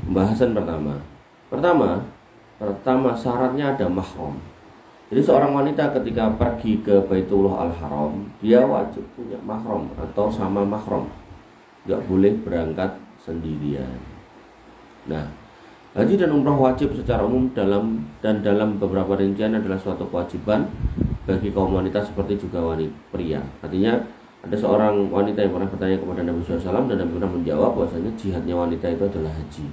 Pembahasan pertama syaratnya ada mahram. Jadi seorang wanita ketika pergi ke Baitullah Al-Haram, dia wajib punya mahram atau sama mahram. Nggak boleh berangkat sendirian. Nah, haji dan umrah wajib secara umum dalam beberapa rincian adalah suatu kewajiban bagi kaum wanita seperti juga wanita pria. Artinya ada seorang wanita yang pernah bertanya kepada Nabi SAW dan Nabi pernah menjawab bahwasanya jihadnya wanita itu adalah haji.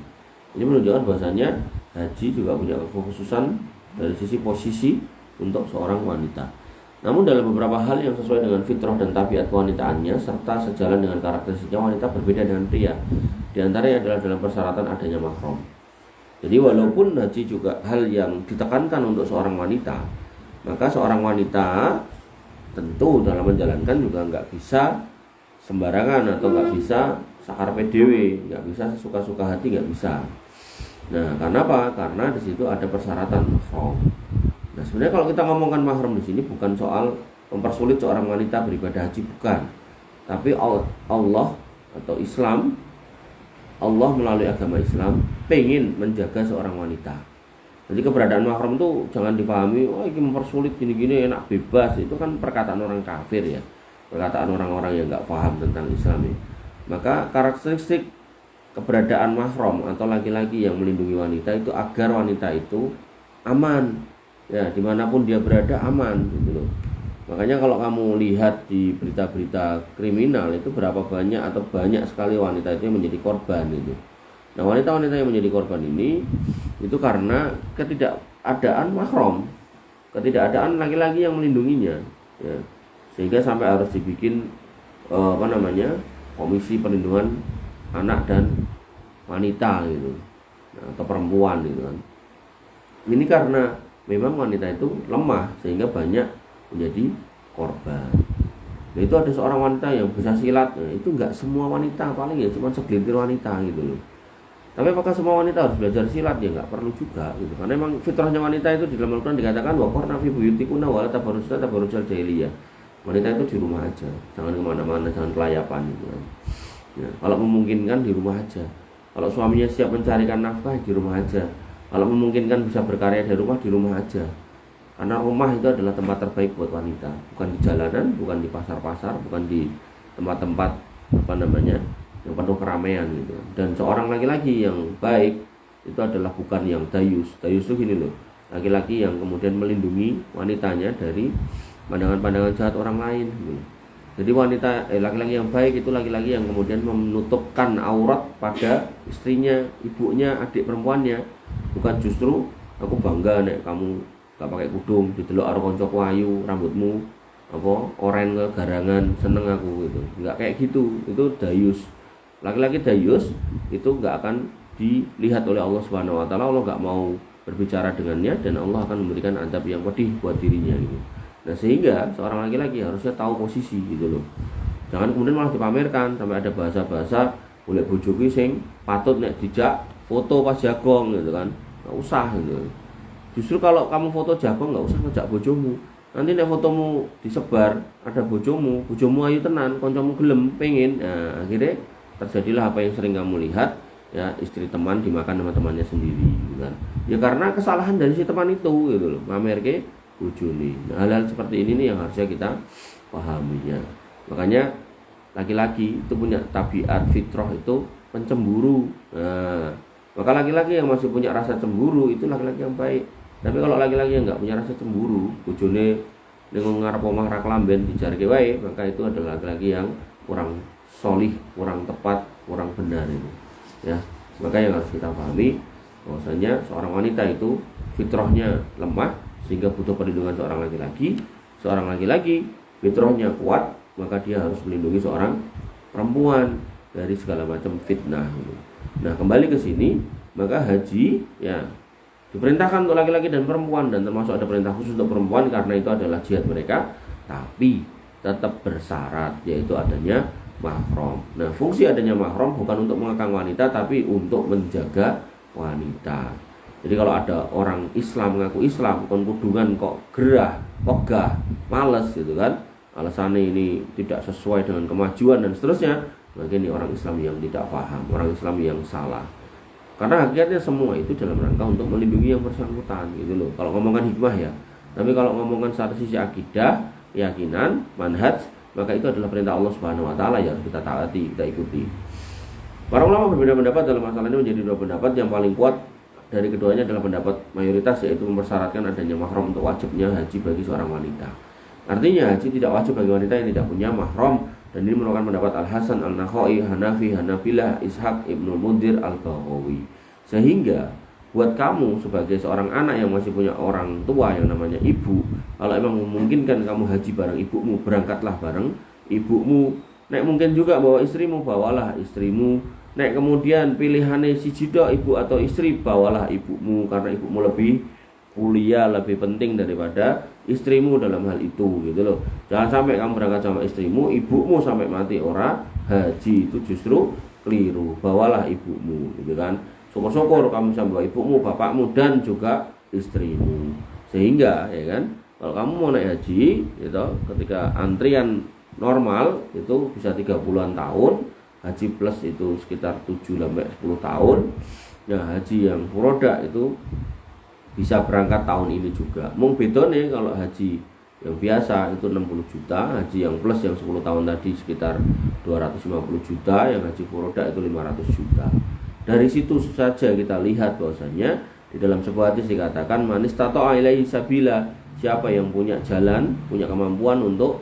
Ini menunjukkan bahwasanya haji juga punya kekhususan dari sisi posisi untuk seorang wanita. Namun dalam beberapa hal yang sesuai dengan fitrah dan tabiat kewanitaannya serta sejalan dengan karakteristiknya, wanita berbeda dengan pria. Di antaranya adalah dalam persyaratan adanya mahram. Jadi walaupun haji juga hal yang ditekankan untuk seorang wanita, maka seorang wanita tentu dalam menjalankan juga nggak bisa sembarangan atau nggak bisa sakarpe dewe, nggak bisa sesuka-suka hati, nggak bisa. Nah, karena apa? Karena di situ ada persyaratan mahram. Nah, sebenarnya kalau kita ngomongkan mahram di sini bukan soal mempersulit seorang wanita beribadah haji, bukan. Tapi Allah atau Islam, Allah melalui agama Islam pengen menjaga seorang wanita. Jadi keberadaan mahram itu jangan dipahami, oh ini mempersulit gini-gini enak bebas. Itu kan perkataan orang kafir ya, perkataan orang-orang yang nggak paham tentang Islam ya. Maka karakteristik keberadaan mahram atau laki-laki yang melindungi wanita itu agar wanita itu aman ya, dimanapun dia berada aman gitu loh. Makanya kalau kamu lihat di berita-berita kriminal itu berapa banyak atau banyak sekali wanita itu yang menjadi korban itu. Nah, wanita-wanita yang menjadi korban ini itu karena ketidakadaan mahram, ketidakadaan laki-laki yang melindunginya ya. Sehingga sampai harus dibikin komisi perlindungan anak dan wanita gitu, nah, atau perempuan gitu kan. Ini karena memang wanita itu lemah sehingga banyak menjadi korban. Nah, itu ada seorang wanita yang bisa silat, nah, itu enggak semua wanita, paling ya cuma segelintir wanita gitu loh. Tapi apakah semua wanita harus belajar silat? Ya enggak perlu juga gitu. Karena memang fitrahnya wanita itu di dalam Al-Qur'an dikatakan wa qarna fi buyutikunna wa la tabarrujal jahiliyah. Wanita itu di rumah aja, jangan kemana-mana, jangan kelayapan gitu kan. Ya, kalau memungkinkan di rumah aja. Kalau suaminya siap mencarikan nafkah di rumah aja. Kalau memungkinkan bisa berkarya dari rumah, di rumah aja. Karena rumah itu adalah tempat terbaik buat wanita, bukan di jalanan, bukan di pasar-pasar, bukan di tempat-tempat yang penuh keramaian gitu. Dan seorang laki-laki yang baik itu adalah bukan yang dayus. Dayus itu gini loh, laki-laki yang kemudian melindungi wanitanya dari pandangan-pandangan jahat orang lain gitu. Jadi laki-laki yang baik itu laki-laki yang kemudian menutupkan aurat pada istrinya, ibunya, adik perempuannya. Bukan justru aku bangga nek kamu gak pakai kudung, didelok karo kancaku ayu, rambutmu oren ke garangan, seneng aku gitu. Enggak kayak gitu. Itu dayus. Laki-laki dayus itu enggak akan dilihat oleh Allah Subhanahu wa taala. Allah enggak mau berbicara dengannya dan Allah akan memberikan azab yang pedih buat dirinya gitu. Nah, sehingga seorang laki-laki harusnya tahu posisi gitu loh. Jangan kemudian malah dipamerkan sampai ada bahasa-bahasa golek bojo ki sing patut nek dijak foto pas jagong gitu kan. Enggak usah gitu. Justru kalau kamu foto jagong enggak usah ngejak bojomu. Nanti nek fotomu disebar ada bojomu ayu tenan, kancamu gelem pengen. Nah, akhirnya terjadilah apa yang sering kamu lihat ya, istri teman dimakan sama temannya sendiri gitu kan. Ya karena kesalahan dari si teman itu gitu loh. Mamerke bojone. Nah, hal-hal seperti ini nih yang harusnya kita pahami ya. Makanya laki-laki itu punya tabiat fitrah itu pencemburu. Nah, maka laki-laki yang masih punya rasa cemburu itu laki-laki yang baik. Tapi kalau laki-laki yang enggak punya rasa cemburu, bojone ning ngarep omah ra klamben dijarke wae, maka itu adalah laki-laki yang kurang solih, kurang tepat, kurang benar itu. Ya, maka yang harus kita pahami bahwasanya seorang wanita itu fitrahnya lemah sehingga butuh perlindungan seorang laki-laki. Seorang laki-laki fitrahnya kuat, maka dia harus melindungi seorang perempuan dari segala macam fitnah. Nah, kembali ke sini, maka haji ya diperintahkan untuk laki-laki dan perempuan, dan termasuk ada perintah khusus untuk perempuan karena itu adalah jihad mereka, tapi tetap bersyarat yaitu adanya mahram. Nah, fungsi adanya mahram bukan untuk mengekang wanita tapi untuk menjaga wanita. Jadi kalau ada orang Islam mengaku Islam, kon kudungan kok gerah, ogah, males gitu kan, alasannya ini tidak sesuai dengan kemajuan dan seterusnya, maka ini orang Islam yang tidak paham, orang Islam yang salah. Karena hakikatnya semua itu dalam rangka untuk melindungi yang bersangkutan gitu loh. Kalau ngomongkan hikmah ya. Tapi kalau ngomongkan satu sisi akidah, keyakinan, manhaj, maka itu adalah perintah Allah Subhanahu wa taala yang harus kita taati, kita ikuti. Para ulama berbeda pendapat dalam masalah ini menjadi dua pendapat. Yang paling kuat dari keduanya adalah pendapat mayoritas, yaitu mempersyaratkan adanya mahram untuk wajibnya haji bagi seorang wanita. Artinya haji tidak wajib bagi wanita yang tidak punya mahram, dan ini merupakan pendapat Al-Hasan, Al-Nakhai, Hanafi, Hanabilah, Ishaq, Ibnu Munzir, Al-Baghawi. Sehingga buat kamu sebagai seorang anak yang masih punya orang tua yang namanya ibu, kalau emang memungkinkan kamu haji bareng ibumu, berangkatlah bareng ibumu. Nek mungkin juga bawa istrimu, bawalah istrimu. Nek kemudian pilihannya si jido ibu atau istri, bawalah ibumu, karena ibumu lebih kuliah, lebih penting daripada istrimu dalam hal itu gitu loh. Jangan sampai kamu berangkat sama istrimu, ibumu sampai mati ora haji, itu justru keliru. Bawalah ibumu gitu kan. Syukur-syukur kamu bisa bawa ibumu, bapakmu, dan juga istrimu. Sehingga ya kan, kalau kamu mau naik haji gitu, ketika antrian normal itu bisa 30-an tahun, haji plus itu sekitar 7-10 tahun. Nah, haji yang furoda itu bisa berangkat tahun ini juga. Mung bedone kalau haji yang biasa itu 60 juta, haji yang plus yang 10 tahun tadi sekitar 250 juta, yang haji furoda itu 500 juta. Dari situ saja kita lihat bahwasanya di dalam sebuah hadis dikatakan manis tato ilaihi sabila, siapa yang punya jalan, punya kemampuan untuk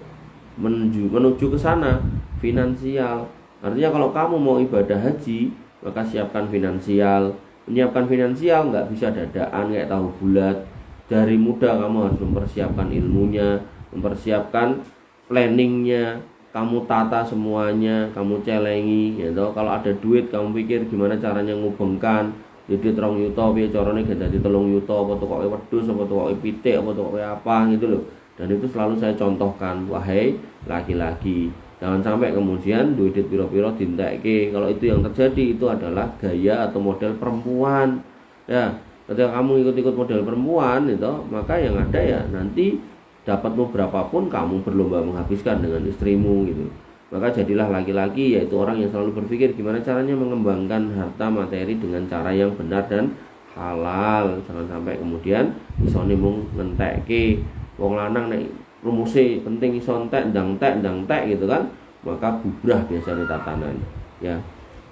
menuju ke sana, finansial. Artinya kalau kamu mau ibadah haji, maka siapkan finansial. Menyiapkan finansial nggak bisa dadaan kayak tahu bulat. Dari muda kamu harus mempersiapkan ilmunya, mempersiapkan planningnya, kamu tata semuanya, kamu celengi gitu. Kalau ada duit kamu pikir gimana caranya ngubengkan. Jadi 3 yuta piye carane ganti 3 yuta, apa tukoke wedhus, apa tukoke pitik, apa tukoke apa gitu loh. Dan itu selalu saya contohkan, wahai laki-laki, jangan sampai kemudian duit piro-piro dintekke. Kalau itu yang terjadi, itu adalah gaya atau model perempuan. Ya, ketika kamu ikut-ikut model perempuan itu, maka yang ada ya nanti dapatmu berapapun kamu berlomba menghabiskan dengan istrimu gitu. Maka jadilah laki-laki, yaitu orang yang selalu berpikir gimana caranya mengembangkan harta materi dengan cara yang benar dan halal. Jangan sampai kemudian iso mung ngentekke. Wong lanang nek rumuse penting iso entek ndang tek gitu kan, maka bubrah biasanya tatanan. Ya,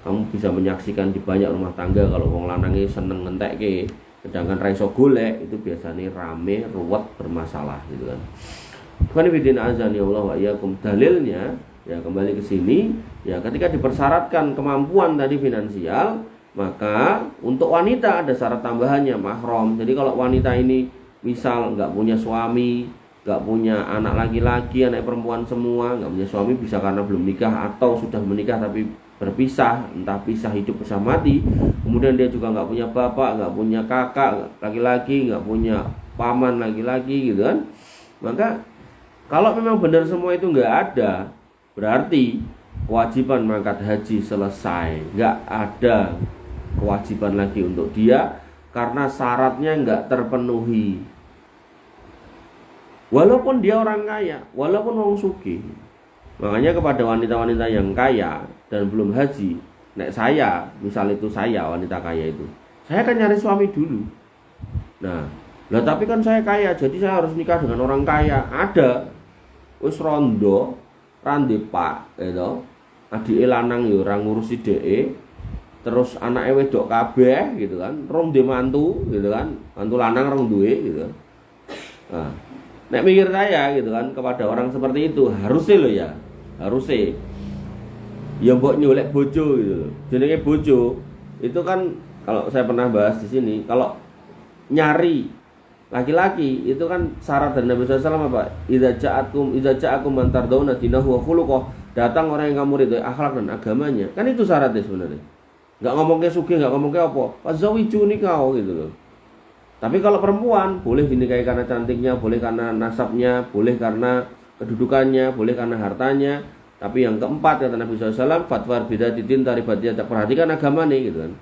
kamu bisa menyaksikan di banyak rumah tangga kalau wong lanang iki seneng ngentekke, sedangkan ra iso golek, itu biasanya rame, ruwet, bermasalah gitu kan. Qanifidin azan ya Allah wa iyyakum. Dalilnya ya kembali ke sini, ya ketika dipersyaratkan kemampuan tadi finansial, maka untuk wanita ada syarat tambahannya, mahram. Jadi kalau wanita ini misal nggak punya suami, nggak punya anak laki-laki, anak perempuan semua, nggak punya suami, bisa karena belum nikah atau sudah menikah tapi berpisah, entah pisah hidup pisah mati. Kemudian dia juga nggak punya bapak, nggak punya kakak laki-laki, nggak punya paman laki-laki gitu kan. Maka kalau memang benar semua itu nggak ada, berarti kewajiban mangkat haji selesai, nggak ada kewajiban lagi untuk dia karena syaratnya nggak terpenuhi. Walaupun dia orang kaya, walaupun orang sugih. Makanya kepada wanita-wanita yang kaya dan belum haji, nek saya, misal itu saya wanita kaya itu, saya akan nyari suami dulu. Nah, lah tapi kan saya kaya, jadi saya harus nikah dengan orang kaya. Ada, wis rondo, rande pak, gitu. Adike lanang yo ora ngurusi dheke, terus anake wedok kabeh gitu kan, rong dhe mantu gitu kan, mantu lanang rong duwe gitu. Nah, nek mikir saya gitu kan kepada orang seperti itu harusnya loh ya, harusnya ya mbok nyolek bojo gitu loh. Jenenge bojo itu kan kalau saya pernah bahas di sini, kalau nyari laki-laki itu kan syarat dari Nabi SAW apa? Idza ja'akum man tardawna dinahu wa khuluquh. Datang orang yang kamu ridhoi akhlak dan agamanya. Kan itu syaratnya sebenarnya. Enggak ngomong ke sugih, enggak ngomong ke apa. Fazawiju nikah gitu loh. Tapi kalau perempuan boleh dinikahi karena cantiknya, boleh karena nasabnya, boleh karena kedudukannya, boleh karena hartanya. Tapi yang keempat kata Nabi SAW, fatwa beda titin taribatnya, perhatikan agama nih gitu kan.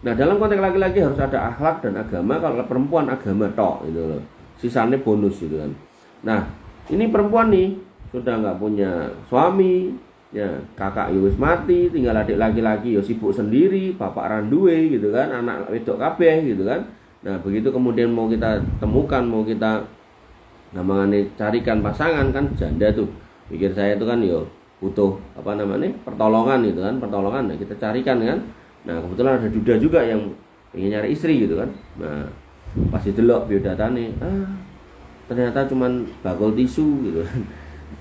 Nah dalam konteks laki-laki harus ada akhlak dan agama. Kalau perempuan agama tok gitu loh, sisanya bonus gitu kan. Nah ini perempuan nih sudah nggak punya suami, Ya, kakak yo wis mati, tinggal adik laki-laki yo sibuk sendiri, bapak randuwe gitu kan, anak wedok kabeh gitu kan. Nah, begitu kemudian mau kita temukan, mau kita namanya carikan pasangan kan janda tuh. Pikir saya itu kan yo butuh apa namanya? Pertolongan gitu kan, pertolongan. Nah, kita carikan kan. Nah, kebetulan ada duda juga yang ingin nyari istri gitu kan. Nah, pas didelok biodatane, ternyata cuman bakul tisu gitu kan.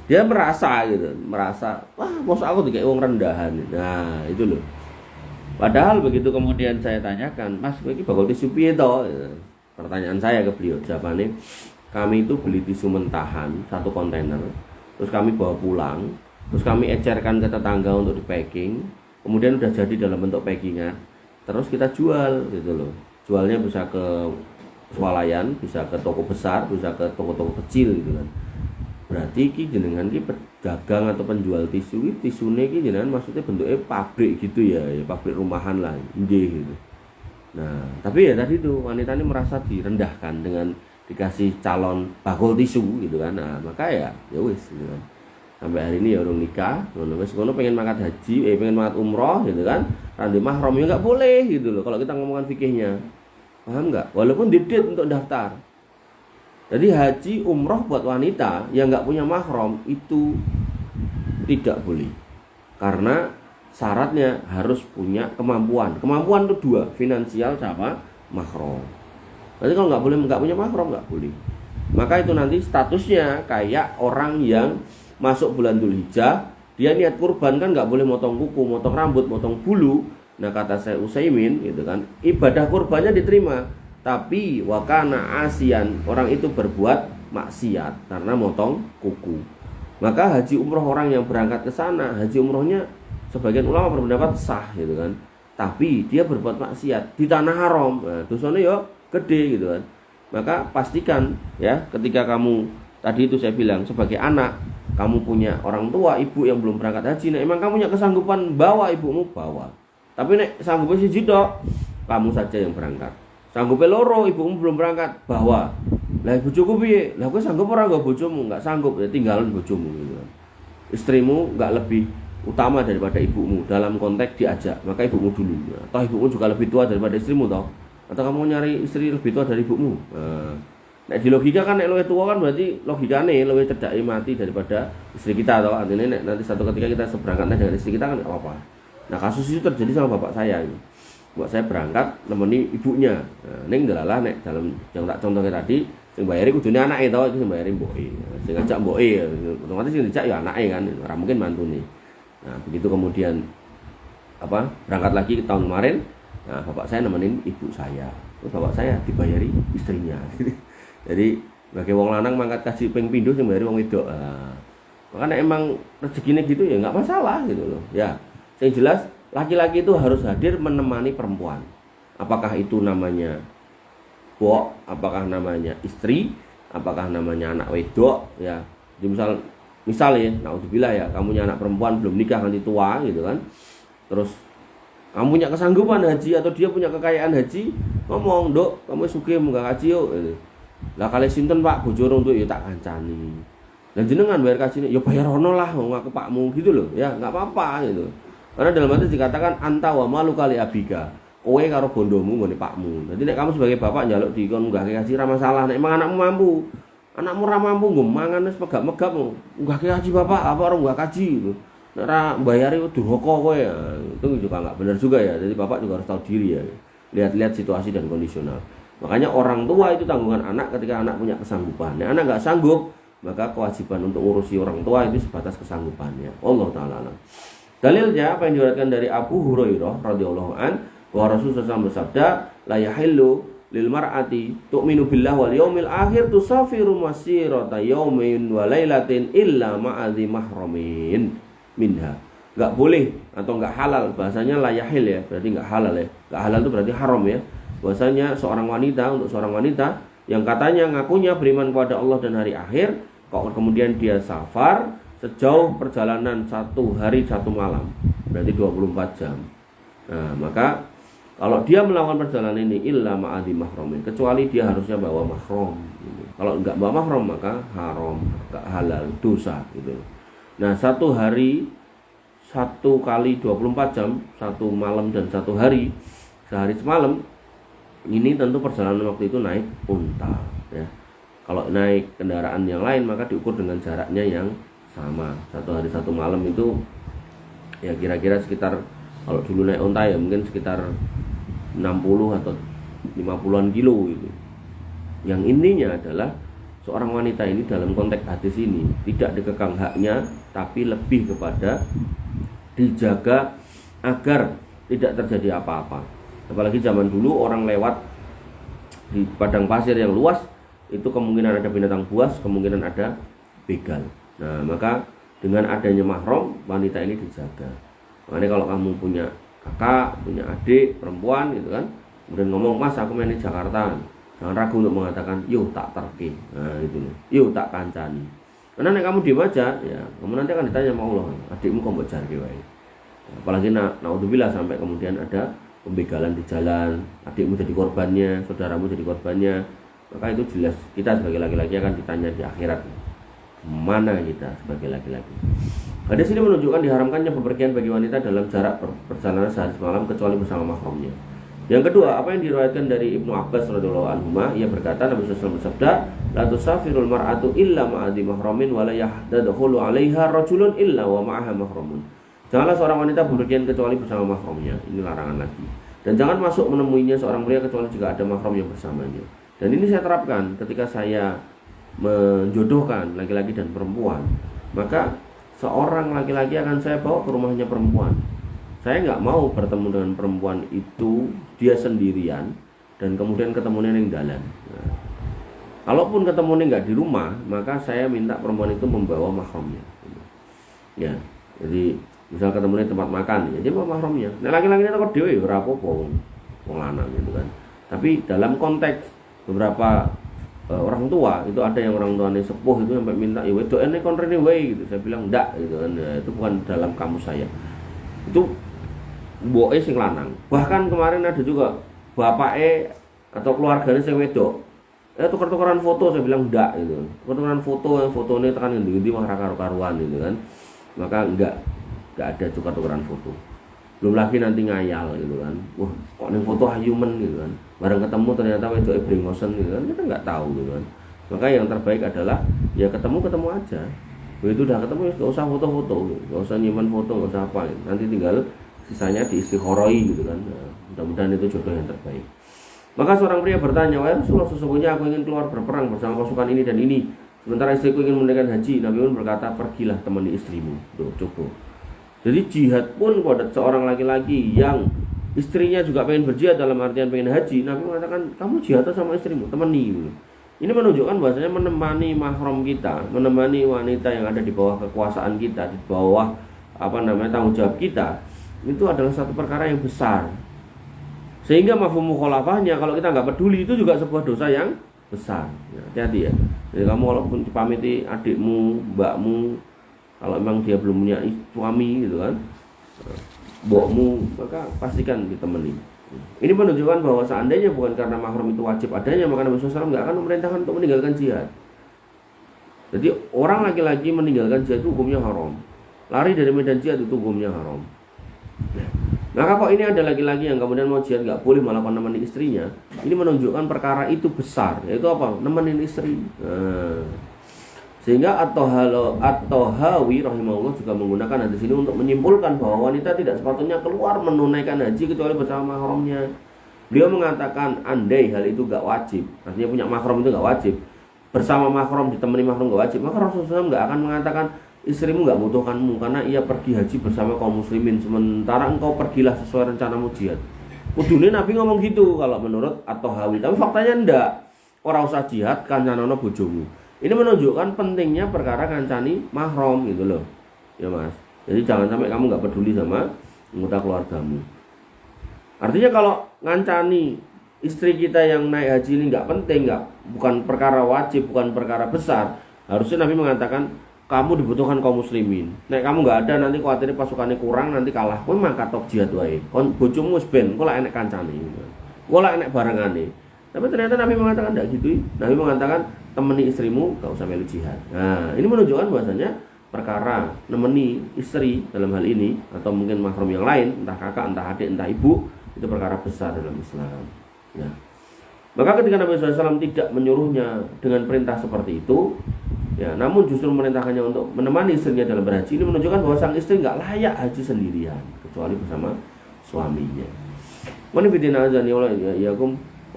Dia merasa gitu, merasa wah masa aku dikasih uang rendahan. Nah itu loh. Padahal begitu kemudian saya tanyakan, Mas ini bakal tisu piye toh? Pertanyaan saya ke beliau, jawabannya kami itu beli tisu mentahan 1 kontainer, terus kami bawa pulang, terus kami ecerkan ke tetangga untuk di packing, kemudian udah jadi dalam bentuk packingan, terus kita jual gitu loh. Jualnya bisa ke swalayan, bisa ke toko besar, bisa ke toko-toko kecil gitu kan. Berarti ki jenengan ki pedagang atau penjual tisu ki tisune ki jenengan maksudnya bentuknya pabrik gitu ya, pabrik rumahan lah, nggih gitu. Nah, tapi ya tadi itu wanita ini merasa direndahkan dengan dikasih calon bakul tisu gitu kan. Nah, maka ya wis gitu kan. Sampai hari ini ya urung nikah, ngono wis ngono pengen mangkat haji, pengen mangkat umroh gitu kan. Randi mahram ya enggak boleh gitu loh kalau kita ngomongkan fikihnya. Paham enggak? Walaupun didit untuk daftar. Jadi haji umroh buat wanita yang nggak punya mahram itu tidak boleh, karena syaratnya harus punya kemampuan. Kemampuan itu 2, finansial sama mahram. Berarti kalau nggak punya mahram nggak boleh. Maka itu nanti statusnya kayak orang yang masuk bulan Dzulhijjah, dia niat kurban kan nggak boleh motong kuku, motong rambut, motong bulu. Nah kata saya Utsaimin gitu kan, ibadah kurbannya diterima. Tapi wakana asian, orang itu berbuat maksiat karena motong kuku. Maka haji umroh orang yang berangkat ke sana, haji umrohnya sebagian ulama berpendapat sah gitu kan. Tapi dia berbuat maksiat di tanah haram. Nah, dosanya ya gede gitu kan. Maka pastikan ya ketika kamu tadi itu saya bilang sebagai anak, kamu punya orang tua, ibu yang belum berangkat haji, nah emang kamu punya kesanggupan bawa ibumu, bawa. Tapi nek sanggupnya siji tok, kamu saja yang berangkat. Sanggupnya loro, ibumu belum berangkat, bawa. Lah bojoku piye? Lah kowe sanggup ora nggo bojomu? Enggak sanggup, ya tinggalin bojomu gitu. Istrimu enggak lebih utama daripada ibumu dalam konteks diajak, maka ibumu dulu. Nah, toh ibumu juga lebih tua daripada istrimu toh. Atau kamu nyari istri lebih tua dari ibumu? Nek di logika kan nek luwih tua kan berarti logikane luwih cedhake mati daripada istri kita toh. Artinya nek nanti satu ketika kita seberangkatnya dengan istri kita kan enggak apa-apa. Nah, kasus itu terjadi sama bapak saya gitu. Buat saya berangkat nemeni ibunya. Nah, ning ndelalah nek dalam yang tak contohke tadi, sing bayari kudune anake to, iki sing bayari mboke. Sing ngajak mboke, otomatis sing dijak ya anake kan, ora mungkin mantune. Nah, begitu kemudian berangkat lagi ke tahun kemarin, nah bapak saya nemenin ibu saya. Terus bapak saya dibayari istrinya. Jadi bagi wong lanang mangkat kaji ping pindho sing bayari wong wedok. Nah, makanya emang rezekine gitu ya enggak masalah gitu loh. Ya, yang jelas laki-laki itu harus hadir menemani perempuan. Apakah itu namanya bok, apakah namanya istri, apakah namanya anak wedok ya. Jadi misal ya, naudzubillah ya, kamu punya anak perempuan belum nikah nanti tua gitu kan. Terus kamu punya kesanggupan haji atau dia punya kekayaan haji, ngomong, "Dok, kamu sugih munggah haji yuk." Gitu. Lah kali sinten Pak bojoro untuk ya tak kancani. Dan jenengan bayar kajine ya bayar ono lah wong aku pakmu gitu loh. Ya enggak apa-apa gitu. Karena dalam hadis dikatakan anta wa malu kali abika. Kowe karo bondomu nggone pakmu. Jadi nek kamu sebagai bapak njaluk dikon nggahke haji ra masalah. Nek emang anakmu mampu. Anakmu ra mampu nggo mangan wis megap-megap nggahke haji bapak apa ora nggah haji gitu. Nek ra mbayari durhaka kowe ya. Itu juga enggak benar juga ya. Jadi bapak juga harus tahu diri ya. Lihat-lihat situasi dan kondisional. Makanya orang tua itu tanggungan anak ketika anak punya kesanggupan. Nek anak enggak sanggup, maka kewajiban untuk ngurusi orang tua itu sebatas kesanggupannya. Allah taala. Dalilnya apa yang diriwayatkan dari Abu Hurairah radhiyallahu an bahwa Rasulullah SAW bersabda, la yahillu lil mar'ati tu'minu billahi wal yaumil akhir tusafiru masirata yaumin wa lailatin illa ma'adhi mahramin minha. Enggak boleh atau enggak halal, bahasanya la yahil ya, berarti enggak halal ya. Enggak halal itu berarti haram ya. Bahasanya seorang wanita yang katanya ngakunya beriman kepada Allah dan hari akhir, kok kemudian dia safar sejauh perjalanan 1 hari 1 malam, berarti 24 jam. Nah, maka kalau dia melakukan perjalanan ini illa ma'adhi mahramin, kecuali dia harusnya bawa mahram gitu. Kalau enggak bawa mahram maka haram, enggak halal, dosa gitu. Nah, 1 hari 1 kali 24 jam, 1 malam dan 1 hari, sehari semalam, ini tentu perjalanan waktu itu naik unta ya. Kalau naik kendaraan yang lain maka diukur dengan jaraknya yang sama. 1 hari 1 malam itu ya kira-kira sekitar, kalau dulu naik unta ya mungkin sekitar 60 atau 50-an kilo gitu. Yang intinya adalah seorang wanita ini dalam konteks hadis ini tidak dikekang haknya, tapi lebih kepada dijaga agar tidak terjadi apa-apa. Apalagi zaman dulu orang lewat di padang pasir yang luas, itu kemungkinan ada binatang buas, kemungkinan ada begal. Nah, maka dengan adanya mahram, wanita ini dijaga. Makanya kalau kamu punya kakak, punya adik perempuan gitu kan, kemudian ngomong, "Mas, aku main di Jakarta," jangan ragu untuk mengatakan, "Yo tak terke." Nah, itu loh. "Yo tak kancani." Karena nek kamu diem aja, ya kamu nanti akan ditanya sama Allah, "Adikmu kok mbok jarke wae." Apalagi naudzubillah sampai kemudian ada pembegalan di jalan, adikmu jadi korbannya, saudaramu jadi korbannya, maka itu jelas kita sebagai laki-laki akan ditanya di akhirat, mana kita sebagai laki-laki. Hadis ini menunjukkan diharamkannya bepergian bagi wanita dalam jarak perjalanan sehari semalam kecuali bersama mahramnya. Yang kedua, apa yang diriwayatkan dari Ibnu Abbas radhiyallahu anhu, ia berkata, Nabi SAW bersabda, "La tusafirul mar'atu illa ma'adhi mahramin wa la yahdadkhulu 'alaiha rajulun illa wa ma'aha mahramun." Janganlah seorang wanita bepergian kecuali bersama mahramnya. Ini larangan lagi. Dan jangan masuk menemuinya seorang pria kecuali jika ada mahram yang bersamanya. Dan ini saya terapkan ketika saya menjodohkan laki-laki dan perempuan. Maka seorang laki-laki akan saya bawa ke rumahnya perempuan. Saya nggak mau bertemu dengan perempuan itu dia sendirian dan kemudian ketemunya di jalan. Nah, kalaupun ketemunya nggak di rumah, maka saya minta perempuan itu membawa mahramnya. Ya, jadi misal ketemunya di tempat makan, ya dia bawa mahramnya. Nah, laki-laki itu kok dewe ora apa-apa wong lanang gitu kan. Tapi dalam konteks beberapa orang tua itu ada yang orang tuanya sepuh itu sampai minta, "Ya wedok ene kon rene wae," gitu. Saya bilang enggak gitu kan. Nah, itu bukan dalam kamus saya. Itu mboke sing lanang. Bahkan kemarin ada juga bapake atau keluarganya sing wedok. Tukar-tukaran foto, saya bilang enggak gitu. Tukar-tukaran foto, yang fotonya tekan ngendi-ngendi mah ra karo-karuan gitu kan. Maka enggak ada tukar-tukaran foto. Belum lagi nanti ngayal gitu kan. Wah, kok ning foto hayumen gitu kan. Bareng ketemu ternyata wedoke brengosen gitu kan. Kita enggak tahu gitu kan. Maka yang terbaik adalah ya ketemu aja. Begitu udah ketemu ya enggak usah foto-foto, enggak usah nyimpan foto, enggak usah apa. Nanti tinggal sisanya diistikharoi gitu kan. Nah, mudah-mudahan itu jodoh yang terbaik. Maka seorang pria bertanya, "Wahai Rasulullah, sesungguhnya aku ingin keluar berperang bersama pasukan ini dan ini. Sementara istriku ingin menunaikan haji." Nabi pun berkata, "Pergilah temani istrimu." Tuh, cukup. Jadi jihad pun pada seorang laki-laki yang istrinya juga pengen berjihad dalam artian pengen haji, Nabi mengatakan, "Kamu jihad sama istrimu, temani." Ini menunjukkan bahwasanya menemani mahram kita, menemani wanita yang ada di bawah kekuasaan kita, di bawah tanggung jawab kita, itu adalah satu perkara yang besar. Sehingga mafhum mukhalafahnya kalau kita nggak peduli itu juga sebuah dosa yang besar. Ya, hati-hati ya. Jadi kamu walaupun dipamiti adikmu, mbakmu, kalau memang dia belum punya suami gitu kan, mbokmu, maka pastikan ditemani. Ini menunjukkan bahwa seandainya bukan karena mahram itu wajib adanya, maka Nabi SAW nggak akan memerintahkan untuk meninggalkan jihad. Jadi orang laki-laki meninggalkan jihad itu hukumnya haram. Lari dari medan jihad itu hukumnya haram. Maka kok ini ada laki-laki yang kemudian mau jihad nggak boleh malah menemani istrinya. Ini menunjukkan perkara itu besar, yaitu apa? Nemenin istri. Sehingga At-Tahawi rahimahullah juga menggunakan hadis ini untuk menyimpulkan bahwa wanita tidak sepatutnya keluar menunaikan haji kecuali bersama mahramnya. Beliau mengatakan andai hal itu gak wajib, artinya punya mahram itu gak wajib, bersama mahram ditemani mahram gak wajib, maka Rasulullah SAW gak akan mengatakan istrimu gak butuhkanmu karena ia pergi haji bersama kaum muslimin sementara engkau pergilah sesuai rencanamu jihad. Kudune Nabi ngomong gitu kalau menurut At-Tahawi, tapi faktanya ndak. Ora usah jihad kancanono bojomu. Ini menunjukkan pentingnya perkara kancani mahram gitu loh. Ya Mas. Jadi jangan sampai kamu enggak peduli sama anggota keluargamu. Artinya kalau ngancani istri kita yang naik haji ini enggak penting, bukan perkara wajib, bukan perkara besar, harusnya Nabi mengatakan kamu dibutuhkan kaum muslimin. Nek kamu enggak ada nanti khawatir pasukannya kurang nanti kalah. Kowe mangkat tok jihad wae. Kon bojomu wis ben, kok lak enek kancane. Kok lak enek barangane. Tapi ternyata Nabi mengatakan enggak gitu. Nabi mengatakan temani istrimu, gak usah melu jihad. Nah, ini menunjukkan bahwasanya perkara nemeni istri dalam hal ini, atau mungkin mahram yang lain, entah kakak, entah adik, entah ibu, itu perkara besar dalam Islam. Ya. Maka ketika Nabi SAW tidak menyuruhnya dengan perintah seperti itu, ya, namun justru memerintahkannya untuk menemani istrinya dalam berhaji, ini menunjukkan bahwa sang istri nggak layak haji sendirian kecuali bersama suaminya.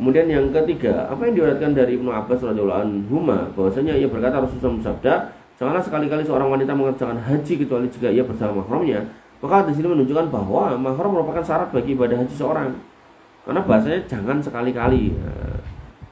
Kemudian yang ketiga, apa yang diriwayatkan dari Ibnu Abbas radhiyallahu anhu, bahwasanya ia berkata, Rasulullah bersabda, janganlah sekali-kali seorang wanita mengerjakan haji kecuali jika ia bersama mahramnya. Maka di sini menunjukkan bahwa mahram merupakan syarat bagi ibadah haji seorang. Karena bahasanya jangan sekali-kali,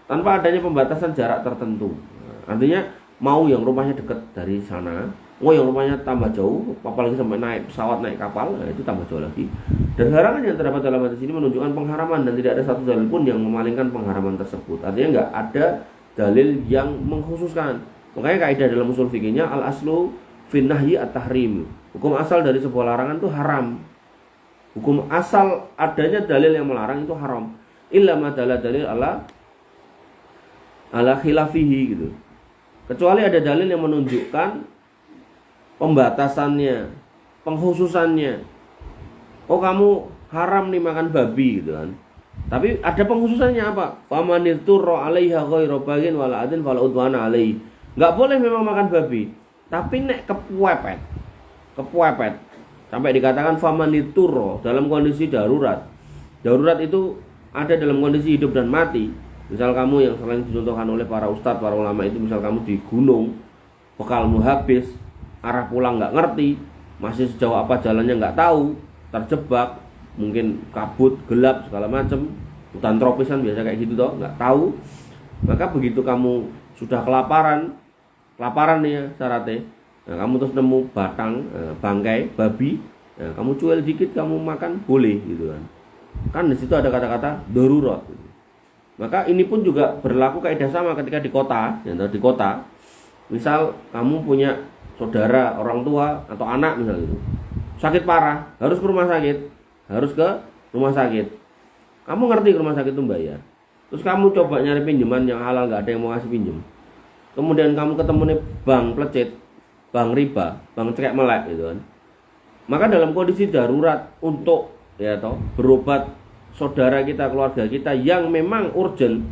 tanpa adanya pembatasan jarak tertentu. Artinya mau yang rumahnya dekat dari sana, mau yang rumahnya tambah jauh, apalagi sampai naik pesawat, naik kapal, itu tambah jauh lagi. Dan larangan yang terdapat dalam hadis ini menunjukkan pengharaman, dan tidak ada satu dalil pun yang memalingkan pengharaman tersebut. Artinya nggak ada dalil yang mengkhususkan. Makanya kaidah dalam usul fikihnya al-aslu fin nahyi at-tahrim. Hukum asal dari sebuah larangan itu haram. Hukum asal adanya dalil yang melarang itu haram. Illa ma dalil ala khilafihi gitu. Kecuali ada dalil yang menunjukkan pembatasannya, pengkhususannya. Oh, kamu haram nih makan babi gitu kan. Tapi ada pengkhususannya apa? Famanirturra 'alaiha ghairu baghin wala adin fala udwana 'alaihi. Enggak boleh memang makan babi, tapi nek kepepet sampai dikatakan famanirturra dalam kondisi darurat. Darurat itu ada dalam kondisi hidup dan mati. Misal kamu yang sering dicontohkan oleh para ustadz, para ulama itu, misal kamu di gunung, bekalmu habis, arah pulang nggak ngerti, masih sejauh apa jalannya nggak tahu, terjebak, mungkin kabut, gelap, segala macam, hutan tropis kan biasa kayak gitu toh, nggak tahu. Maka begitu kamu sudah kelaparan nih ya syaratnya, nah, kamu terus nemu batang, bangkai babi, nah, kamu cuel dikit, kamu makan boleh gitu kan. Kan di situ ada kata-kata darurat. Maka ini pun juga berlaku kaidah sama ketika di kota, ya, di kota. Misal kamu punya saudara, orang tua atau anak misalnya itu sakit parah, harus ke rumah sakit. Kamu ngerti ke rumah sakit itu bayar. Terus kamu coba nyari pinjaman yang halal, nggak ada yang mau ngasih pinjam. Kemudian kamu ketemu nih bank plecet, bank riba, bank cekek melek gitu kan. Maka dalam kondisi darurat untuk berobat saudara kita, keluarga kita yang memang urgent,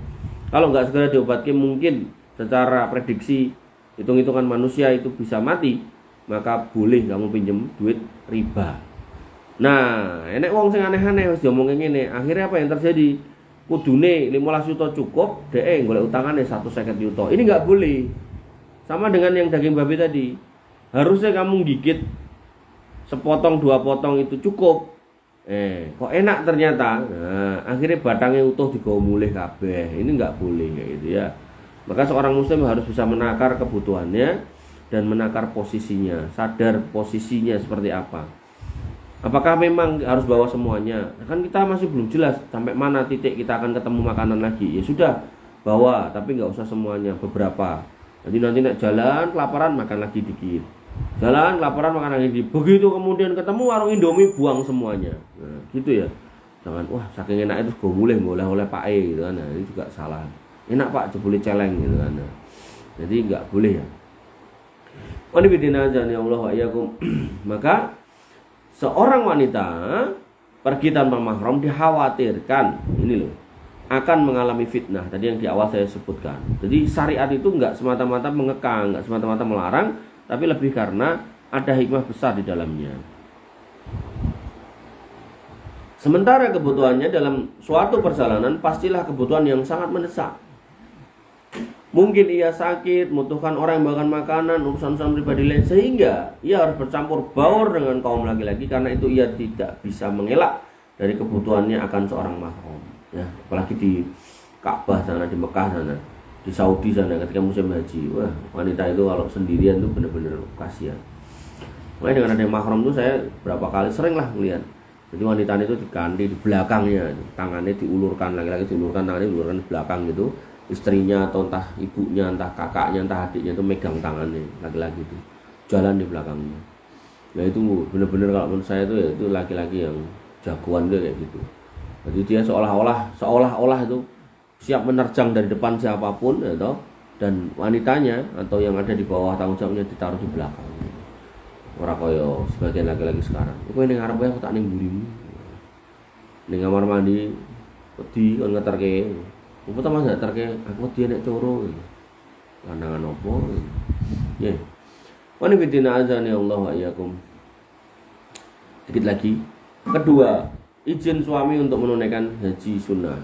kalau nggak segera diobatkan mungkin secara prediksi hitung-hitungan manusia itu bisa mati, maka boleh kamu pinjem duit riba. Nah, enek wong sing aneh-aneh wis diomongin ngene, akhirnya apa yang terjadi? Kudune 15 juta cukup, dhek golek utangane 150 juta. Ini nggak boleh. Sama dengan yang daging babi tadi. Harusnya kamu gigit sepotong 2 potong itu cukup. Kok enak ternyata. Nah, akhirnya batangnya utuh digawa mulih kabeh. Ini nggak boleh kayak gitu ya. Maka seorang muslim harus bisa menakar kebutuhannya dan menakar posisinya, sadar posisinya seperti apa. Apakah memang harus bawa semuanya? Kan kita masih belum jelas sampai mana titik kita akan ketemu makanan lagi. Ya sudah, bawa, tapi nggak usah semuanya, beberapa. Jadi nanti nak jalan kelaparan makan lagi dikit. Jalan kelaparan makan lagi dikit. Begitu kemudian ketemu warung Indomie buang semuanya. Nah, gitu ya. Jangan wah saking enak itu gue mulai oleh Pak E gitu kan. Nah, ini juga salah. Enak Pak, jebule celeng gitu kan. Nah, jadi nggak boleh ya. Maka seorang wanita pergi tanpa mahram dikhawatirkan ini loh akan mengalami fitnah. Tadi yang di awal saya sebutkan. Jadi syariat itu nggak semata-mata mengekang, nggak semata-mata melarang, tapi lebih karena ada hikmah besar di dalamnya. Sementara kebutuhannya dalam suatu perjalanan pastilah kebutuhan yang sangat mendesak. Mungkin ia sakit, membutuhkan orang yang bawakan makanan, urusan-urusan pribadi lain, sehingga ia harus bercampur baur dengan kaum laki-laki. Karena itu ia tidak bisa mengelak dari kebutuhannya akan seorang mahram. Ya, apalagi di Ka'bah sana, di Mekah sana, di Saudi sana ketika musim haji. Wah, wanita itu kalau sendirian tuh benar-benar kasihan. Makanya dengan ada mahram tuh saya berapa kali sering lah melihat. Jadi wanita itu diganti di belakangnya, tangannya diulurkan, laki-laki diulurkan, tangannya diulurkan di belakang gitu. Istrinya atau entah ibunya, entah kakaknya, entah adiknya itu megang tangannya laki-laki itu jalan di belakangnya. Ya itu benar-benar kalau menurut saya itu ya itu laki-laki yang jagoan kayak gitu. Jadi dia seolah-olah itu siap menerjang dari depan siapapun, dan wanitanya atau yang ada di bawah tanggung jawabnya ditaruh di belakang. Ora kaya sebagian laki-laki sekarang. Kowe ning arep aku tak ning mburimu. Ning kamar mandi wedi kon ngeterke. Apa ta Mas ngeterke aku wedi nek coro. Landangan opo? Ya. Wa ni bidina azani Allah wa iyyakum. Dikit lagi. Kedua, izin suami untuk menunaikan haji sunnah.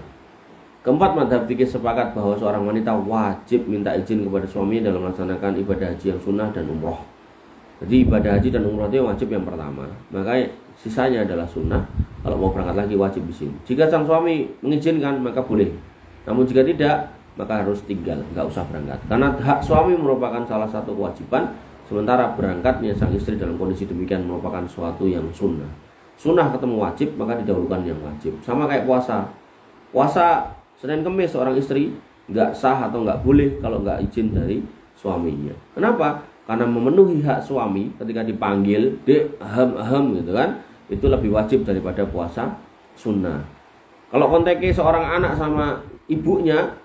Keempat, mazhab fikih sepakat bahwa seorang wanita wajib minta izin kepada suaminya dalam melaksanakan ibadah haji yang sunnah dan umroh. Jadi ibadah haji dan umroh itu wajib yang pertama, maka sisanya adalah sunnah. Kalau mau berangkat lagi wajib izin. Jika sang suami mengizinkan maka boleh. Namun jika tidak, maka harus tinggal, nggak usah berangkat. Karena hak suami merupakan salah satu kewajiban, sementara berangkatnya sang istri dalam kondisi demikian merupakan suatu yang sunnah. Sunnah ketemu wajib, maka didahulukan yang wajib. Sama kayak puasa. Puasa Senin Kemis seorang istri nggak sah atau nggak boleh kalau nggak izin dari suaminya. Kenapa? Karena memenuhi hak suami ketika dipanggil dek ahem gitu kan, itu lebih wajib daripada puasa sunnah. Kalau konteksnya seorang anak sama ibunya,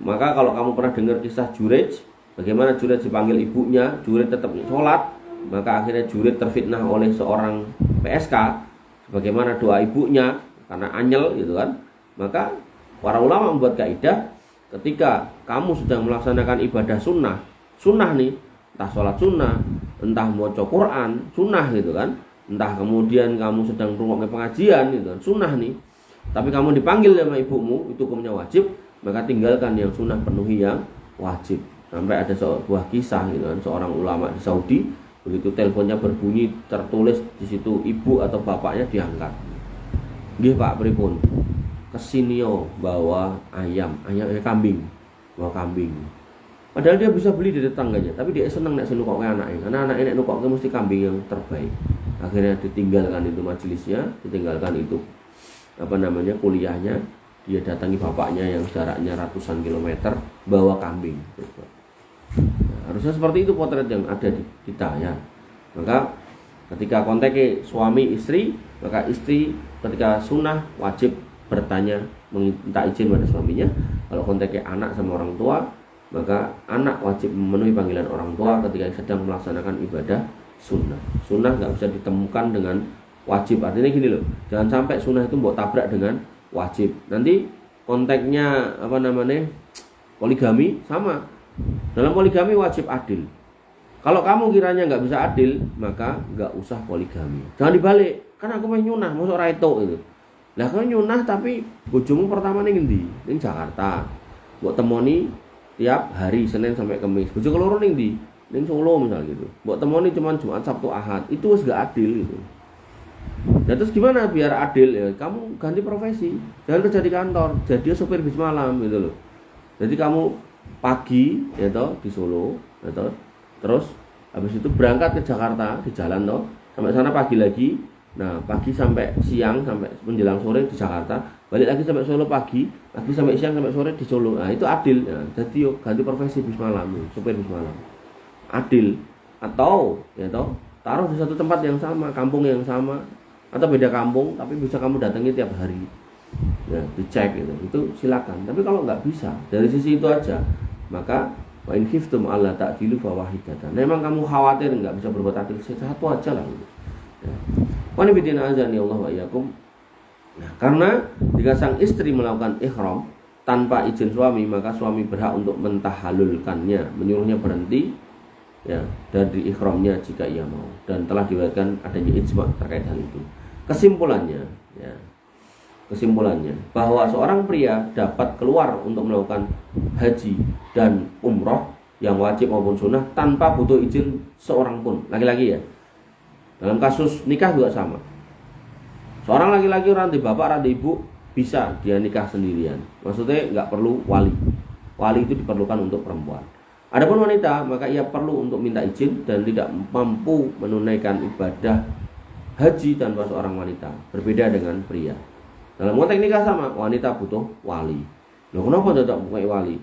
maka kalau kamu pernah dengar kisah Jurej, bagaimana Jurej dipanggil ibunya, Jurej tetap sholat, maka akhirnya Jurej terfitnah oleh seorang PSK, bagaimana doa ibunya karena anyel gitu kan. Maka para ulama membuat kaidah, ketika kamu sedang melaksanakan ibadah sunnah nih, entah sholat sunnah, entah baca Quran sunnah gitu kan, entah kemudian kamu sedang rungokne pengajian gitu kan, sunnah nih, tapi kamu dipanggil sama ibumu, itu hukumnya wajib, maka tinggalkan yang sunnah, penuhi yang wajib. Sampai ada sebuah kisah gitu kan, seorang ulama di Saudi, begitu teleponnya berbunyi, tertulis di situ ibu atau bapaknya, diangkat. Nggih Pak, pripun? Kesini yo bawa kambing, bawa kambing. Padahal dia bisa beli di tetangganya, tapi dia senang nek nukokke anaknya, karena anaknya nek nukokke mesti kambing yang terbaik. Akhirnya ditinggalkan itu majelisnya, ditinggalkan itu kuliahnya, dia datangi bapaknya yang jaraknya ratusan kilometer, bawa kambing. Nah, harusnya seperti itu potret yang ada di kita ya. Maka ketika konteksnya suami istri, maka istri ketika sunnah wajib bertanya, minta izin pada suaminya. Kalau konteksnya anak sama orang tua, maka anak wajib memenuhi panggilan orang tua ketika sedang melaksanakan ibadah sunnah. Sunnah nggak bisa ditemukan dengan wajib. Artinya gini loh, jangan sampai sunnah itu mbok tabrak dengan wajib. Nanti konteksnya poligami sama. Dalam poligami wajib adil. Kalau kamu kiranya nggak bisa adil, maka nggak usah poligami. Jangan dibalik, kan aku mau nyunah, masuk raito itu. Lah kau nyunah tapi bojomu pertama ning endi? Ning Jakarta. Mbok temoni tiap hari Senin sampai Kamis. Bojo keloro ning ndi? Ning Solo misal gitu. Mbok temoni cuma Jumat, Sabtu, Ahad. Itu wis gak adil gitu. Nah terus gimana biar adil ya? Kamu ganti profesi. Jangan kerja di kantor, jadi sopir bis malam gitu loh. Jadi kamu pagi ya toh di Solo, ya toh. Terus habis itu berangkat ke Jakarta di jalan toh. Sampai sana pagi lagi. Nah, pagi sampai siang sampai menjelang sore di Jakarta, balik lagi sampai Solo pagi sampai siang sampai sore di Solo. Nah, itu adil. Nah, jadi yuk ganti profesi bis malam, sopir bis malam. Adil. Atau ya toh, taruh di satu tempat yang sama, kampung yang sama, atau beda kampung tapi bisa kamu datangi tiap hari. Ya, dicek gitu. Itu silakan. Tapi kalau nggak bisa, dari sisi itu aja, maka wa in khiftum alla ta'dilu fa wahidatan. Memang kamu khawatir nggak bisa berbuat adil, satu aja lah gitu. Ya. Wanibidina azani Allah wa iyyakum. Nah, karena jika sang istri melakukan ihram tanpa izin suami, maka suami berhak untuk mentahalulkannya, menyuruhnya berhenti ya dari ihramnya jika ia mau, dan telah diriwayatkan adanya ijma terkait hal itu. Kesimpulannya bahwa seorang pria dapat keluar untuk melakukan haji dan umroh yang wajib maupun sunnah tanpa butuh izin seorang pun, laki-laki ya. Dalam kasus nikah juga sama. Seorang laki-laki ranti bapak, ranti ibu, bisa dia nikah sendirian. Maksudnya nggak perlu wali. Wali itu diperlukan untuk perempuan. Adapun wanita, maka ia perlu untuk minta izin dan tidak mampu menunaikan ibadah haji tanpa seorang wanita. Berbeda dengan pria. Dalam konteks nikah sama, wanita butuh wali. Loh, kenapa tidak pakai wali?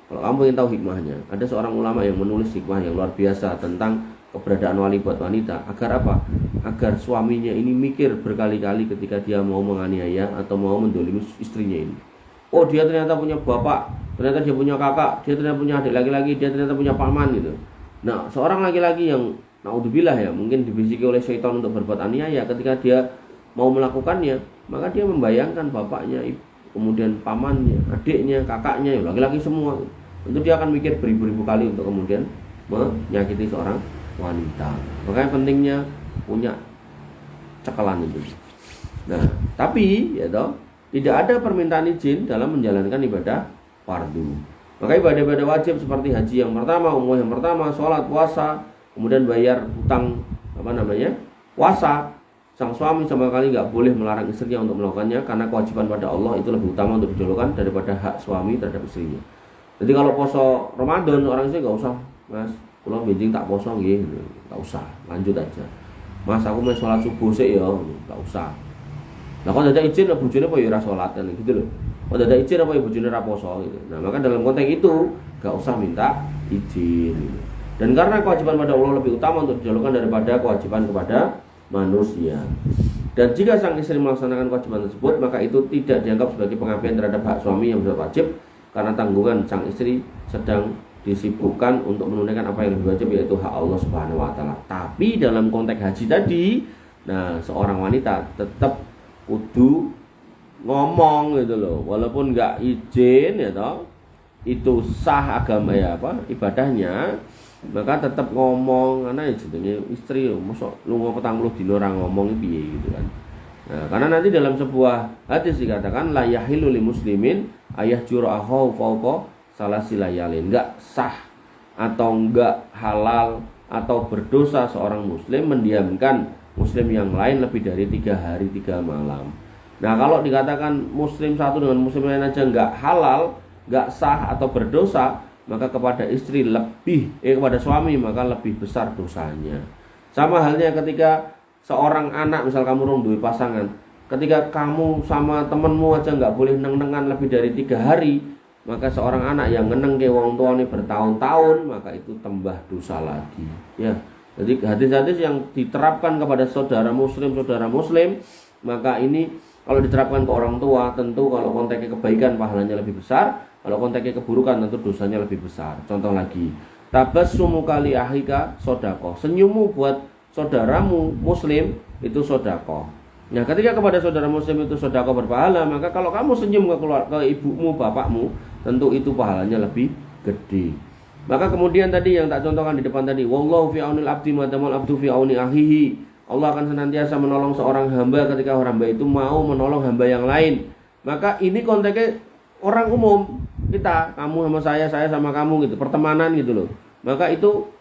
Kalau kamu ingin tahu hikmahnya, ada seorang ulama yang menulis hikmah yang luar biasa tentang keberadaan wali buat wanita. Agar apa? Agar suaminya ini mikir berkali-kali ketika dia mau menganiaya atau mau mendolimi istrinya ini. Oh, dia ternyata punya bapak, ternyata dia punya kakak, dia ternyata punya adik laki-laki, dia ternyata punya paman gitu. Nah, seorang laki-laki yang naudzubillah ya, mungkin dibisiki oleh syaitan untuk berbuat aniaya, ketika dia mau melakukannya, maka dia membayangkan bapaknya, kemudian pamannya, adiknya, kakaknya, laki-laki semua. Tentu dia akan mikir beribu-ribu kali untuk kemudian menyakiti seorang wanita. Makanya pentingnya punya cekalan itu. Nah, tapi ya toh, tidak ada permintaan izin dalam menjalankan ibadah fardu. Maka ibadah-ibadah wajib seperti haji yang pertama, umroh yang pertama, sholat, puasa, kemudian bayar hutang puasa, sang suami sama sekali nggak boleh melarang istrinya untuk melakukannya, karena kewajiban pada Allah itu lebih utama untuk didahulukan daripada hak suami terhadap istrinya. Jadi kalau poso Ramadan, orang istri nggak usah, mas, kalau benjing tak poso gitu, nggak usah, lanjut aja. Mas, aku mau sholat subuh sih ya, nggak usah. Nah, kalau ada izin, bujune apa ya ora sholat kan gitu loh. Kalau ada izin apa ya bujune ora poso gitu. Nah, maka dalam konteks itu nggak usah minta izin. Gitu. Dan karena kewajiban pada Allah lebih utama untuk dijalankan daripada kewajiban kepada manusia. Dan jika sang istri melaksanakan kewajiban tersebut, maka itu tidak dianggap sebagai pengabdian terhadap hak suami yang bersifat wajib, karena tanggungan sang istri sedang disibukkan untuk menunaikan apa yang lebih wajib, yaitu hak Allah Subhanahu wa taala. Tapi dalam konteks haji tadi, nah seorang wanita tetap kudu ngomong gitu loh, walaupun nggak izin ya toh, itu sah agama ya ibadahnya, maka tetap ngomong, karena jenenge istri mosok lunga 40 dina ora ngomong piye gitu kan. Nah, karena nanti dalam sebuah hadis dikatakan la yahilu lil muslimin ayah jura'ahu fauqa salasilayalin, enggak sah atau enggak halal atau berdosa seorang muslim mendiamkan muslim yang lain lebih dari 3 hari 3 malam. Nah, kalau dikatakan muslim satu dengan muslim lain aja enggak halal, enggak sah atau berdosa, maka kepada istri kepada suami maka lebih besar dosanya. Sama halnya ketika seorang anak, misal kamu duwe pasangan, ketika kamu sama temenmu aja nggak boleh neng-nengan lebih dari 3 hari, maka seorang anak yang ngeneng ke wong tuane bertahun-tahun, maka itu tambah dosa lagi. Ya, jadi hadis-hadis yang diterapkan kepada saudara muslim, maka ini kalau diterapkan ke orang tua, tentu kalau konteksnya kebaikan pahalanya lebih besar, kalau konteksnya keburukan tentu dosanya lebih besar. Contoh lagi, tabassumu kali ahika sodako, senyummu buat saudaramu muslim itu sodako. Nah, ketika kepada saudara muslim itu sodako berpahala, maka kalau kamu senyum ke ibumu, bapakmu, tentu itu pahalanya lebih gede. Maka kemudian tadi yang tak contohkan di depan tadi, wallahu fi aunil abdi ma damal abdu fi auni akhihi. Allah akan senantiasa menolong seorang hamba ketika hamba itu mau menolong hamba yang lain. Maka ini konteksnya orang umum, kita, kamu sama saya sama kamu gitu, pertemanan gitu loh. Maka itu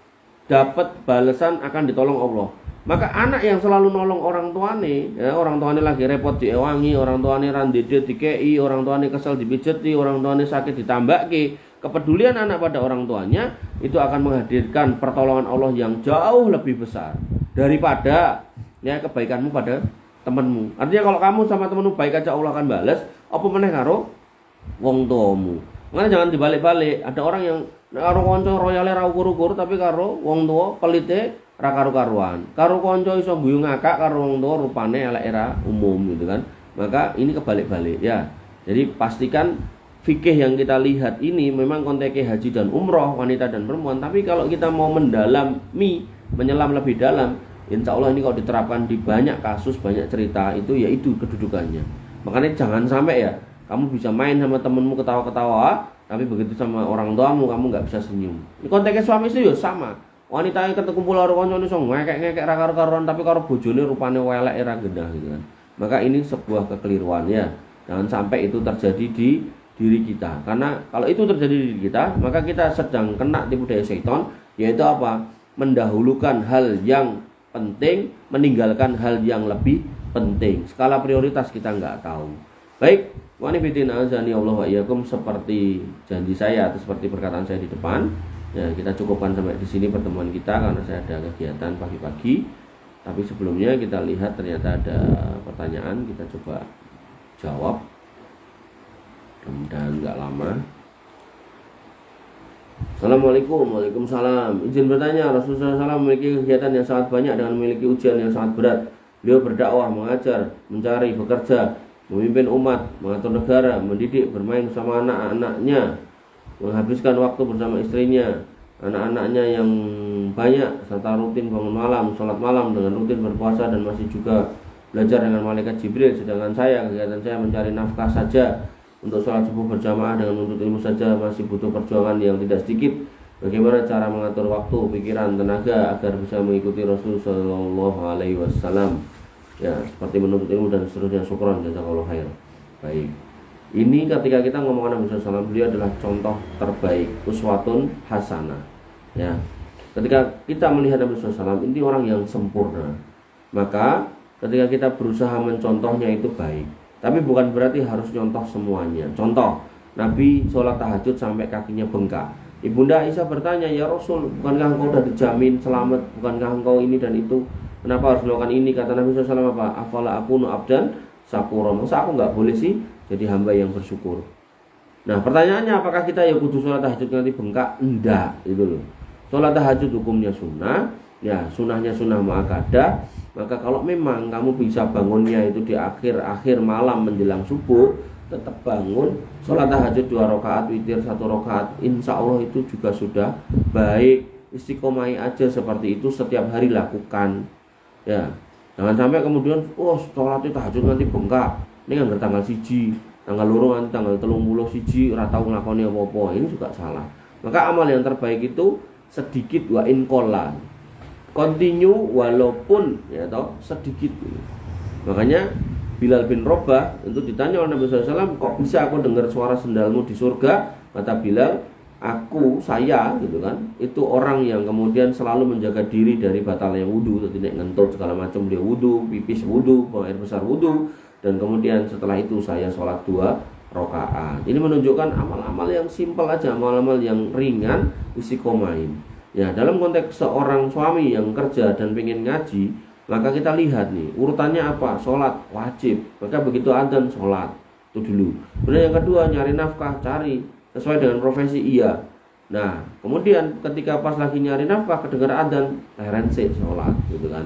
dapat balasan akan ditolong Allah. Maka anak yang selalu nolong orang tuane, ya, orang tuane lagi repot diewangi, orang tuane randede dikei, orang tuane kesel dipijeti, orang tuane sakit ditambahke, kepedulian anak pada orang tuanya itu akan menghadirkan pertolongan Allah yang jauh lebih besar daripada ya kebaikanmu pada temanmu. Artinya kalau kamu sama temanmu baik aja, Allah akan balas, apa meneh karo wong tuamu. Makanya jangan dibalik-balik. Ada orang yang karo kanca royale ra ukur-ukur, tapi karo wong tua pelite ra karu-karuan. Karo kanca iso guyu ngakak, karo wong tua rupane elek era umum gitu kan. Maka ini kebalik-balik ya. Jadi pastikan fikih yang kita lihat ini memang konteksnya haji dan umroh, wanita dan perempuan. Tapi kalau kita mau mendalami, menyelam lebih dalam, insya Allah ini kalau diterapkan di banyak kasus, banyak cerita, itu ya itu kedudukannya. Makanya jangan sampai ya kamu bisa main sama temenmu ketawa-ketawa, tapi begitu sama orang tuamu kamu nggak bisa senyum. Di konteksnya suami istri ya sama. Wanita yang kumpul karo kancane iso ngekek-ngekek ra karo-karuan, tapi karo bojone rupane welek ra gendah gitu kan. Maka ini sebuah kekeliruan ya. Jangan sampai itu terjadi di diri kita. Karena kalau itu terjadi di diri kita, maka kita sedang kena tipu daya syaitan, yaitu apa? Mendahulukan hal yang penting, meninggalkan hal yang lebih penting. Skala prioritas kita nggak tahu. Baik, wanifidin azani Allah wa iyyakum, seperti janji saya atau seperti perkataan saya di depan, ya kita cukupkan sampai di sini pertemuan kita karena saya ada kegiatan pagi-pagi. Tapi sebelumnya kita lihat ternyata ada pertanyaan, kita coba jawab. Mudah-mudahan nggak lama. Assalamualaikum. Waalaikumsalam. Izin bertanya, Rasulullah SAW memiliki kegiatan yang sangat banyak dengan memiliki ujian yang sangat berat. Beliau berdakwah, mengajar, mencari, bekerja, memimpin umat, mengatur negara, mendidik, bermain bersama anak-anaknya, menghabiskan waktu bersama istrinya, anak-anaknya yang banyak serta rutin bangun malam, sholat malam dengan rutin berpuasa dan masih juga belajar dengan malaikat Jibril, sedangkan saya kegiatan saya mencari nafkah saja untuk sholat subuh berjamaah dengan menuntut ilmu saja masih butuh perjuangan yang tidak sedikit. Bagaimana cara mengatur waktu, pikiran, tenaga agar bisa mengikuti Rasul Shallallahu Alaihi Wasallam? Ya, seperti menuntut ilmu dan seterusnya. Syukran, jazakallahu khair. Baik. Ini ketika kita ngomongkan Nabi SAW, beliau adalah contoh terbaik, uswatun hasanah. Ya, ketika kita melihat Nabi SAW, ini orang yang sempurna. Maka ketika kita berusaha mencontohnya itu baik. Tapi bukan berarti harus contoh semuanya. Contoh, Nabi sholat tahajud sampai kakinya bengkak. Ibunda Aisyah bertanya, ya Rasul, bukankah engkau sudah dijamin selamat? Bukankah engkau ini dan itu? Kenapa harus melakukan ini? Kata Nabi SAW apa? Afala akunu abdan syakura. Masa aku nggak boleh sih jadi hamba yang bersyukur? Nah, pertanyaannya, apakah kita ya kudu sholat tahajud nanti bengkak? Enggak, itu loh. Sholat tahajud hukumnya sunnah, ya sunnahnya sunnah muakkadah. Maka kalau memang kamu bisa bangunnya itu di akhir malam menjelang subuh, tetap bangun sholat tahajud 2 rakaat, witir 1 rakaat, insya Allah itu juga sudah baik. Istiqomai aja seperti itu, setiap hari lakukan. Ya, jangan sampai kemudian sholat tahajud nanti bengkak. Ini kan tanggal 1, tanggal 2, nanti tanggal 31 ora tau nglakoni apa-apa. Ini juga salah. Maka amal yang terbaik itu sedikit wa in qalla. Continue walaupun ya toh sedikit. Makanya Bilal bin Rabah itu ditanya oleh Nabi SAW, kok bisa aku dengar suara sendalmu di surga? Kata Bilal, saya gitu kan, itu orang yang kemudian selalu menjaga diri dari batalnya wudu, tidak ngentut segala macam, dia wudu, pipis wudu, buang air besar wudu, dan kemudian setelah itu saya sholat 2 rakaat. Ini menunjukkan amal-amal yang simpel aja, amal-amal yang ringan, istiqomain. Ya, dalam konteks seorang suami yang kerja dan pengen ngaji, maka kita lihat nih urutannya apa? Sholat wajib, maka begitu adzan sholat itu dulu. Kemudian yang kedua, nyari nafkah, cari sesuai dengan profesi, iya. Nah, kemudian ketika pas lagi nyari nafkah kedengar adzan, rense sholat gitu kan.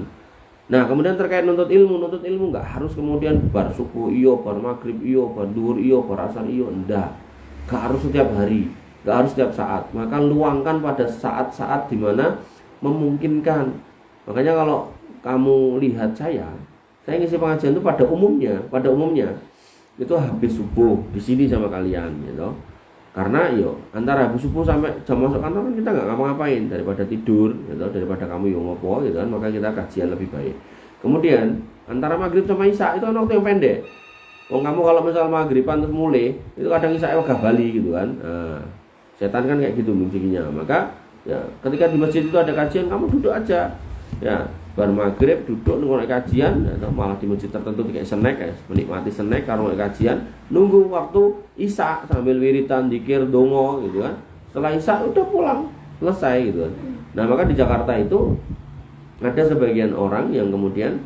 Nah, kemudian terkait nuntut ilmu nggak harus kemudian bar subuh iyo, bar maghrib iyo, bar duhur iyo, bar asar iyo, enggak. Nggak harus setiap hari, nggak harus setiap saat. Maka luangkan pada saat-saat dimana memungkinkan. Makanya kalau kamu lihat saya ngisi pengajian itu pada umumnya itu habis subuh di sini sama kalian, gitu. Karena antara habis subuh sampai jam masuk kantor kan kita nggak ngapa-ngapain, daripada tidur, gitu, daripada kamu ngopo, gitu kan, maka kita kajian lebih baik. Kemudian antara maghrib sama isya itu kan waktu yang pendek. Kamu kalau misal maghriban terus mulai, itu kadang isya wegah bali gitu kan. Setan kan kayak gitu muncikinya. Maka ya ketika di masjid itu ada kajian, kamu duduk aja. Ya, bar maghrib duduk nunggu kajian, atau malah di masjid tertentu kayak snack, menikmati snack karo kajian, nunggu waktu isya sambil wiritan, dzikir, dongo gitu kan. Setelah isya udah pulang, selesai gitu kan. Nah, maka di Jakarta itu ada sebagian orang yang kemudian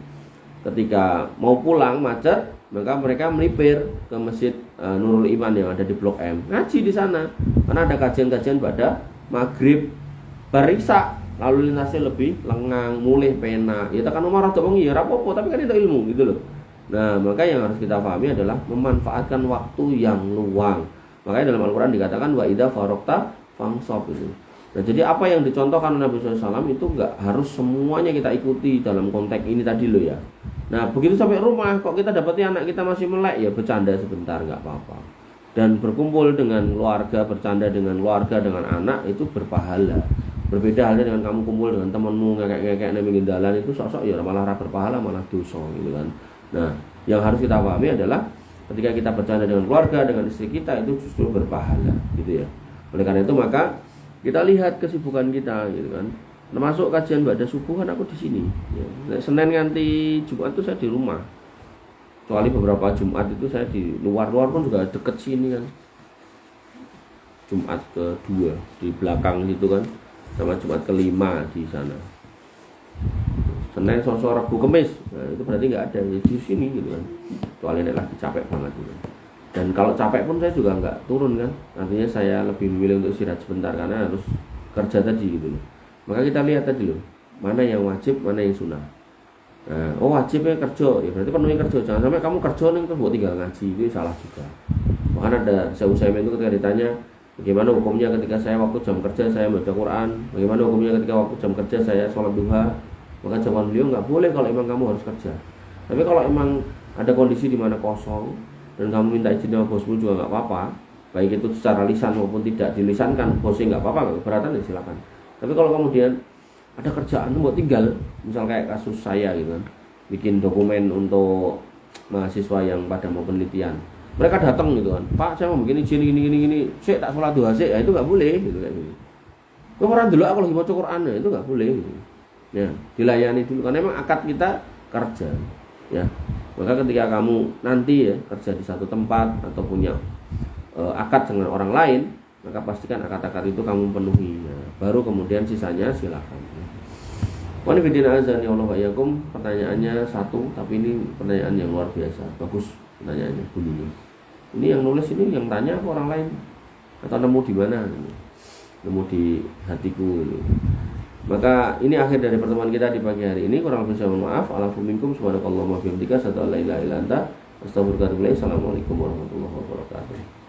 ketika mau pulang macet, maka mereka melipir ke masjid Nurul Iman yang ada di Blok M, ngaji di sana karena ada kajian-kajian pada maghrib, bar isya lalu lintasnya lebih lengang, mulih, pena. Ya tekan nomor atau wong ya rapopo, tapi kan itu ilmu gitu loh. Nah, maka yang harus kita pahami adalah memanfaatkan waktu yang luang. Makanya dalam Al-Qur'an dikatakan wa idza faraqta fansab itu. Nah, jadi apa yang dicontohkan Nabi SAW itu enggak harus semuanya kita ikuti dalam konteks ini tadi loh ya. Nah, begitu sampai rumah kok kita dapatnya anak kita masih melek, ya bercanda sebentar enggak apa-apa. Dan berkumpul dengan keluarga, bercanda dengan keluarga, dengan anak itu berpahala. Berbeda halnya dengan kamu kumpul dengan temanmu ngekek-ngekek nang pinggir dalan, itu sok-sok ya malah berpahala, malah dosa gitu kan. Nah, yang harus kita pahami adalah ketika kita bercanda dengan keluarga, dengan istri kita, itu justru berpahala gitu ya. Oleh karena itu maka kita lihat kesibukan kita gitu kan. Termasuk kajian pada subuh kan aku di sini. Ya. Senin nganti Jumat itu saya di rumah. Kecuali beberapa Jumat itu saya di luar pun juga deket sini kan. Jumat kedua di belakang itu kan, sama Jumat kelima di sana. Senin, Selasa, Rabu, Kamis, nah itu berarti nggak ada di sini gitu kan. Kecuali lagi capek banget gitu. Dan kalau capek pun saya juga nggak turun kan. Artinya saya lebih memilih untuk istirahat sebentar karena harus kerja tadi gitu loh. Maka kita lihat tadi loh, mana yang wajib, mana yang sunnah. Nah, wajibnya kerja, ya berarti penuhi kerja. Jangan sampai kamu kerja nih terus buat tinggal ngaji, itu salah juga. Bahkan ada saya itu ketika ditanya, Bagaimana hukumnya ketika saya waktu jam kerja saya baca Quran? Bagaimana hukumnya ketika waktu jam kerja saya sholat duha? Maka jawaban beliau nggak boleh kalau emang kamu harus kerja. Tapi kalau emang ada kondisi di mana kosong dan kamu minta izin sama bosmu juga nggak apa-apa, baik itu secara lisan maupun tidak dilisankan, bosnya nggak apa-apa, nggak keberatan ya silakan. Tapi kalau kemudian ada kerjaan mau tinggal, misal kayak kasus saya gitu kan, bikin dokumen untuk mahasiswa yang pada mau penelitian, mereka datang gitu kan, Pak saya mau bikin izin ini, saya tak sholat duha sih, ya itu nggak boleh gitu kayak gitu. Kau orang dulu aku lagi baca Quran ya itu nggak boleh gitu. Ya dilayani dulu karena memang akad kita kerja ya. Maka ketika kamu nanti ya kerja di satu tempat atau punya akad dengan orang lain, maka pastikan akad-akad itu kamu penuhi ya. Baru kemudian sisanya silakan. Wanifidina azani Allah wa yakum. Pertanyaannya satu, tapi ini pertanyaan yang luar biasa. Bagus pertanyaannya bunyinya. Ini yang nulis ini yang tanya apa orang lain? Atau nemu di mana? Nemu di hatiku ini. Maka ini akhir dari pertemuan kita di pagi hari ini. Kurang lebih saya mohon maaf. Alhamdulillah subhanakallahumma wa bihamdika asyhadu an la ilaha illa anta astaghfiruka wa atubu ilaik. Assalamualaikum warahmatullahi wabarakatuh.